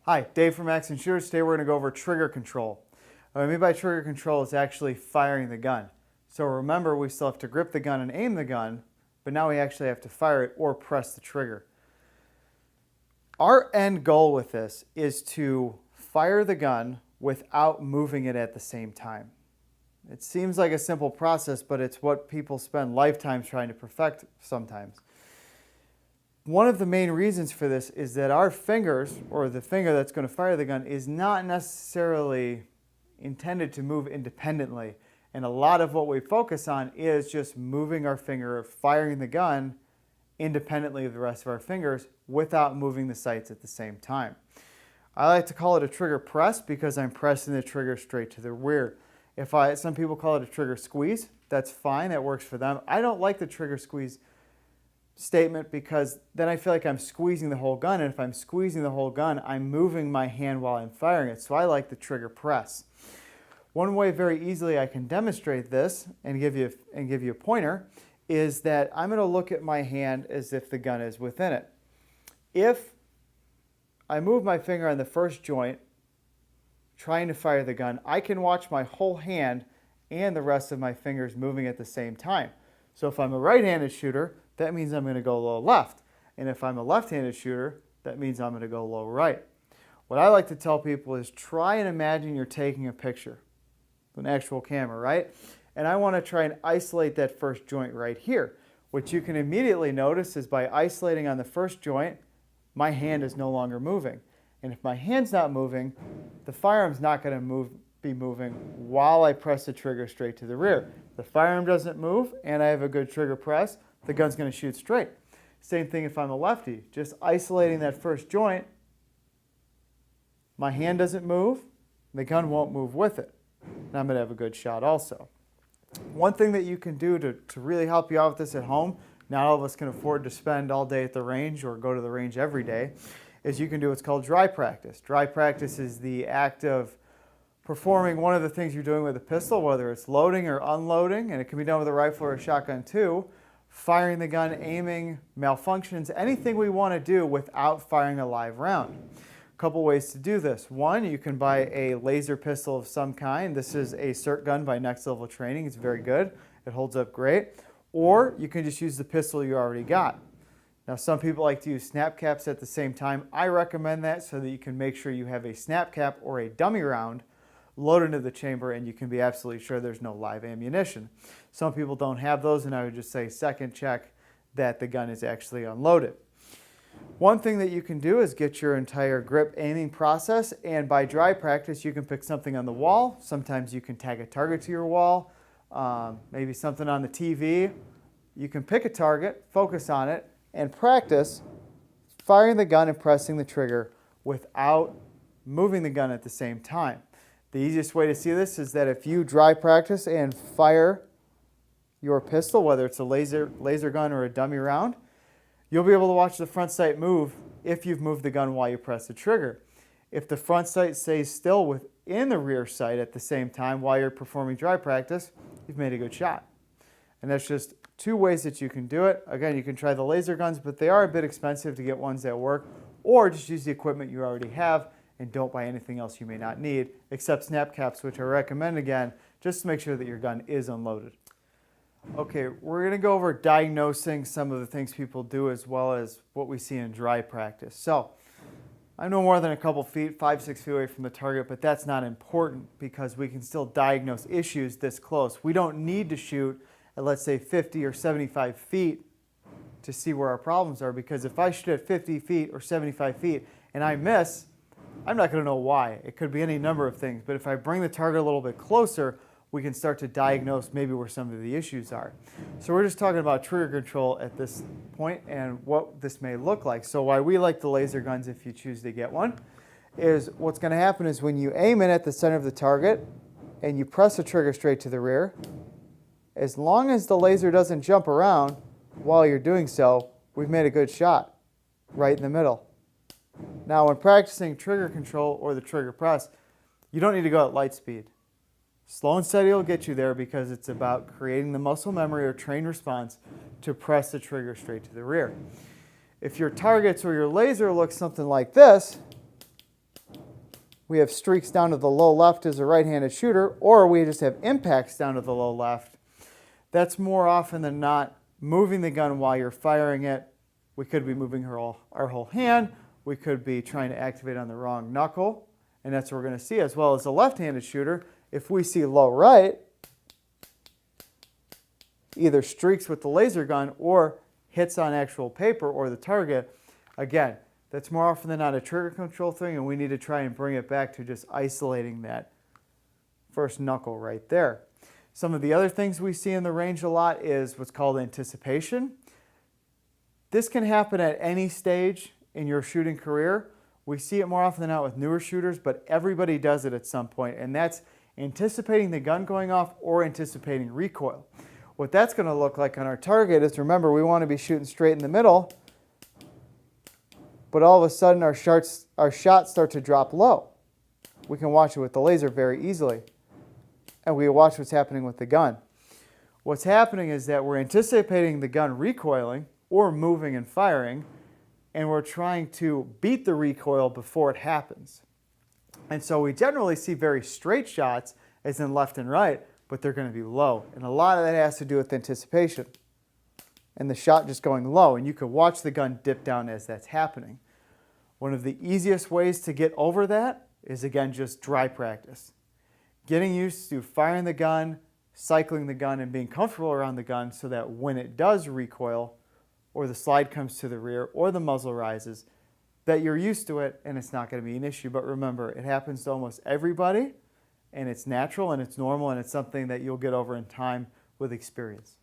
Hi, Dave from Action Shooters. Today we're going to go over trigger control. What I mean by trigger control is actually firing the gun. So remember, we still have to grip the gun and aim the gun, but now we actually have to fire it or press the trigger. Our end goal with this is to fire the gun without moving it at the same time. It seems like a simple process, but it's what people spend lifetimes trying to perfect sometimes. One of the main reasons for this is that our fingers, or the finger that's going to fire the gun, is not necessarily intended to move independently. And a lot of what we focus on is just moving our finger, firing the gun independently of the rest of our fingers without moving the sights at the same time. I like to call it a trigger press because I'm pressing the trigger straight to the rear. Some people call it a trigger squeeze. That's fine, that works for them. I don't like the trigger squeeze statement because then I feel like I'm squeezing the whole gun, and if I'm squeezing the whole gun, I'm moving my hand while I'm firing it. So I like the trigger press. One way very easily I can demonstrate this and give you a pointer is that I'm going to look at my hand as if the gun is within it. If I move my finger on the first joint trying to fire the gun, I can watch my whole hand and the rest of my fingers moving at the same time. So if I'm a right-handed shooter, that means I'm going to go low left. And if I'm a left-handed shooter, that means I'm going to go low right. What I like to tell people is try and imagine you're taking a picture with an actual camera, right? And I want to try and isolate that first joint right here. What you can immediately notice is by isolating on the first joint, my hand is no longer moving. And if my hand's not moving, the firearm's not going to be moving while I press the trigger straight to the rear. The firearm doesn't move and I have a good trigger press, the gun's going to shoot straight. Same thing if I'm a lefty. Just isolating that first joint, my hand doesn't move, the gun won't move with it. And I'm going to have a good shot also. One thing that you can do to really help you out with this at home, not all of us can afford to spend all day at the range or go to the range every day, is you can do what's called dry practice. Dry practice is the act of performing one of the things you're doing with a pistol, whether it's loading or unloading, and it can be done with a rifle or a shotgun too, firing the gun, aiming, malfunctions, anything we want to do without firing a live round. A couple ways to do this. One, you can buy a laser pistol of some kind. This is a SIRT gun by Next Level Training. It's very good. It holds up great. Or you can just use the pistol you already got. Now, some people like to use snap caps at the same time. I recommend that so that you can make sure you have a snap cap or a dummy round loaded into the chamber and you can be absolutely sure there's no live ammunition. Some people don't have those, and I would just say second check that the gun is actually unloaded. One thing that you can do is get your entire grip aiming process, and by dry practice you can pick something on the wall. Sometimes you can tag a target to your wall, maybe something on the TV. You can pick a target, focus on it, and practice firing the gun and pressing the trigger without moving the gun at the same time. The easiest way to see this is that if you dry practice and fire your pistol, whether it's a laser gun or a dummy round, you'll be able to watch the front sight move if you've moved the gun while you press the trigger. If the front sight stays still within the rear sight at the same time while you're performing dry practice, you've made a good shot. And that's just two ways that you can do it. Again, you can try the laser guns, but they are a bit expensive to get ones that work, or just use the equipment you already have and don't buy anything else you may not need, except snap caps, which I recommend again, just to make sure that your gun is unloaded. Okay, we're going to go over diagnosing some of the things people do as well as what we see in dry practice. So, I'm no more than a couple feet, 5-6 feet away from the target, but that's not important because we can still diagnose issues this close. We don't need to shoot at, let's say, 50 or 75 feet to see where our problems are, because if I shoot at 50 feet or 75 feet and I miss, I'm not going to know why. It could be any number of things, but if I bring the target a little bit closer, we can start to diagnose maybe where some of the issues are. So we're just talking about trigger control at this point and what this may look like. So why we like the laser guns, if you choose to get one, is what's going to happen is when you aim it at the center of the target and you press the trigger straight to the rear, as long as the laser doesn't jump around while you're doing so, we've made a good shot right in the middle. Now, when practicing trigger control or the trigger press, you don't need to go at light speed. Slow and steady will get you there because it's about creating the muscle memory or trained response to press the trigger straight to the rear. If your targets or your laser looks something like this, we have streaks down to the low left as a right-handed shooter, or we just have impacts down to the low left. That's more often than not moving the gun while you're firing it. We could be moving our whole hand. We could be trying to activate on the wrong knuckle, and that's what we're going to see. As well as the left-handed shooter, if we see low right, either streaks with the laser gun or hits on actual paper or the target, again, that's more often than not a trigger control thing, and we need to try and bring it back to just isolating that first knuckle right there. Some of the other things we see in the range a lot is what's called anticipation. This can happen at any stage in your shooting career. We see it more often than not with newer shooters, but everybody does it at some point, and that's anticipating the gun going off or anticipating recoil. What that's going to look like on our target is, remember, we want to be shooting straight in the middle, but all of a sudden our shots start to drop low. We can watch it with the laser very easily, and we watch what's happening with the gun. What's happening is that we're anticipating the gun recoiling or moving and firing, and we're trying to beat the recoil before it happens. And so we generally see very straight shots, as in left and right, but they're going to be low. And a lot of that has to do with anticipation and the shot just going low. And you can watch the gun dip down as that's happening. One of the easiest ways to get over that is, again, just dry practice. Getting used to firing the gun, cycling the gun, and being comfortable around the gun so that when it does recoil, or the slide comes to the rear, or the muzzle rises, that you're used to it and it's not going to be an issue. But remember, it happens to almost everybody, and it's natural and it's normal, and it's something that you'll get over in time with experience.